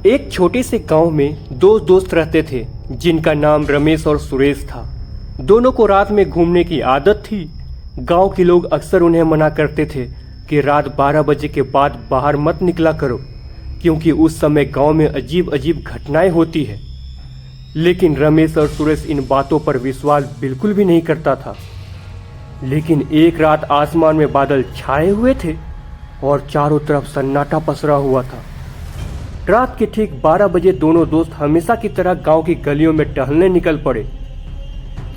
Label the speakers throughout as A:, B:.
A: एक छोटे से गांव में दो दोस्त रहते थे जिनका नाम रमेश और सुरेश था। दोनों को रात में घूमने की आदत थी। गांव के लोग अक्सर उन्हें मना करते थे कि रात 12 बजे के बाद बाहर मत निकला करो, क्योंकि उस समय गांव में अजीब अजीब घटनाएं होती है। लेकिन रमेश और सुरेश इन बातों पर विश्वास बिल्कुल भी नहीं करता था। लेकिन एक रात आसमान में बादल छाए हुए थे और चारों तरफ सन्नाटा पसरा हुआ था। रात के ठीक 12 बजे दोनों दोस्त हमेशा की तरह गांव की गलियों में टहलने निकल पड़े।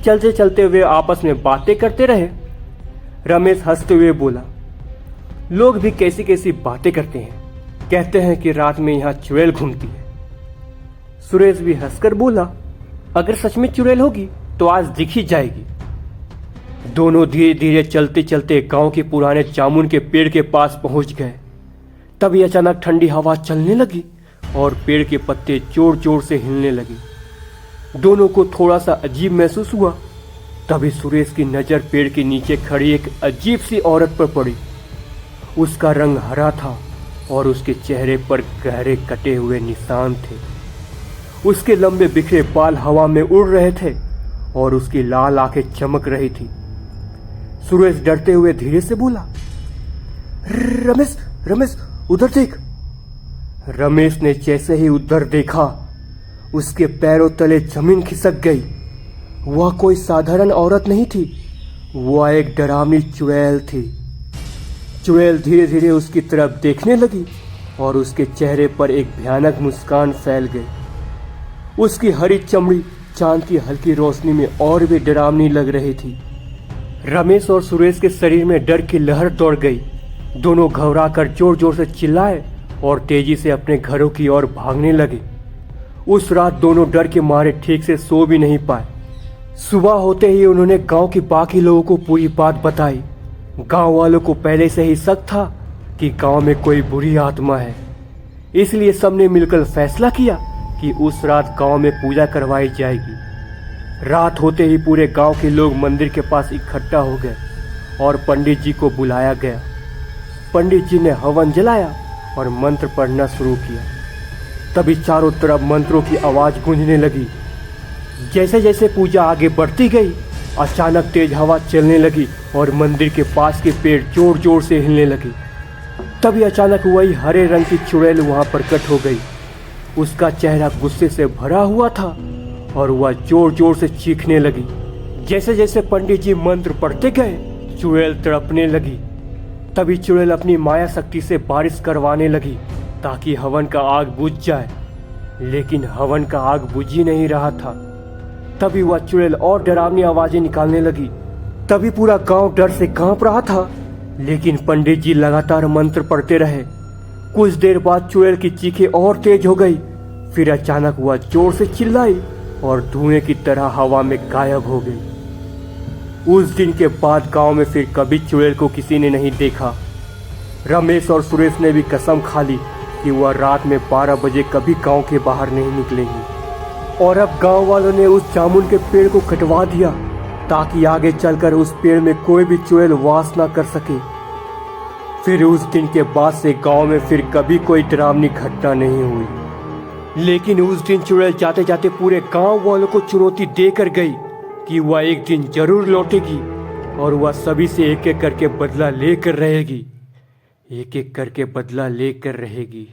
A: चलते चलते वे आपस में बातें करते रहे। रमेश हंसते हुए बोला, लोग भी कैसी कैसी बातें करते हैं, कहते हैं कि रात में यहाँ चुड़ैल घूमती है। सुरेश भी हंसकर बोला, अगर सच में चुड़ैल होगी तो आज दिख ही जाएगी। दोनों धीरे धीरे चलते चलते गांव के पुराने जामुन के पेड़ के पास पहुंच गए। तभी अचानक ठंडी हवा चलने लगी और पेड़ के पत्ते जोर जोर से हिलने लगे। दोनों को थोड़ा सा अजीब महसूस हुआ। तभी सुरेश की नजर पेड़ के नीचे खड़ी एक अजीब सी औरत पर पड़ी। उसका रंग हरा था और उसके चेहरे पर गहरे कटे हुए निशान थे। उसके लंबे बिखरे बाल हवा में उड़ रहे थे और उसकी लाल आंखें चमक रही थी। सुरेश डरते हुए धीरे से बोला, रमेश रमेश उधर देख। रमेश ने जैसे ही उधर देखा, उसके पैरों तले जमीन खिसक गई। वह कोई साधारण औरत नहीं थी, वह एक डरावनी चुड़ैल थी। चुड़ैल धीरे धीरे उसकी तरफ देखने लगी और उसके चेहरे पर एक भयानक मुस्कान फैल गई। उसकी हरी चमड़ी चांद की हल्की रोशनी में और भी डरावनी लग रही थी। रमेश और सुरेश के शरीर में डर की लहर दौड़ गई। दोनों घबराकर जोर जोर से चिल्लाए और तेजी से अपने घरों की ओर भागने लगे। उस रात दोनों डर के मारे ठीक से सो भी नहीं पाए। सुबह होते ही उन्होंने गांव के बाकी लोगों को पूरी बात बताई। गांव वालों को पहले से ही शक था कि गांव में कोई बुरी आत्मा है, इसलिए सबने मिलकर फैसला किया कि उस रात गांव में पूजा करवाई जाएगी। रात होते ही पूरे गांव के लोग मंदिर के पास इकट्ठा हो गए और पंडित जी को बुलाया गया। पंडित जी ने हवन जलाया और मंत्र पढ़ना शुरू किया। तभी चारों तरफ मंत्रों की आवाज गूंजने लगी। जैसे जैसे पूजा आगे बढ़ती गई, अचानक तेज हवा चलने लगी और मंदिर के पास के पेड़ जोर जोर से हिलने लगे। तभी अचानक वही हरे रंग की चुड़ैल वहां प्रकट हो गई। उसका चेहरा गुस्से से भरा हुआ था और वह जोर जोर से चीखने लगी। जैसे जैसे पंडित जी मंत्र पढ़ते गए, चुड़ैल तड़पने लगी। तभी चुड़ैल अपनी माया शक्ति से बारिश करवाने लगी ताकि हवन का आग बुझ जाए, लेकिन हवन का आग बुझ ही नहीं रहा था। तभी वह चुड़ैल और डरावनी आवाजें निकालने लगी। तभी पूरा गांव डर से कांप रहा था, लेकिन पंडित जी लगातार मंत्र पढ़ते रहे। कुछ देर बाद चुड़ैल की चीखें और तेज हो गई। फिर अचानक वह जोर से चिल्लाई और धुएं की तरह हवा में गायब हो गई। उस दिन के बाद गांव में फिर कभी चुड़ैल को किसी ने नहीं देखा। रमेश और सुरेश ने भी कसम खा ली कि वह रात में 12 बजे कभी गांव के बाहर नहीं निकलेंगे। और अब गांव वालों ने उस जामुन के पेड़ को कटवा दिया ताकि आगे चलकर उस पेड़ में कोई भी चुड़ैल वास ना कर सके। फिर उस दिन के बाद से गांव में फिर कभी कोई डरावनी घटना नहीं हुई। लेकिन उस दिन चुड़ैल जाते जाते पूरे गांव वालों को चुनौती देकर गई कि वह एक दिन जरूर लौटेगी और वह सभी से एक एक करके बदला लेकर रहेगी। एक एक करके बदला लेकर रहेगी।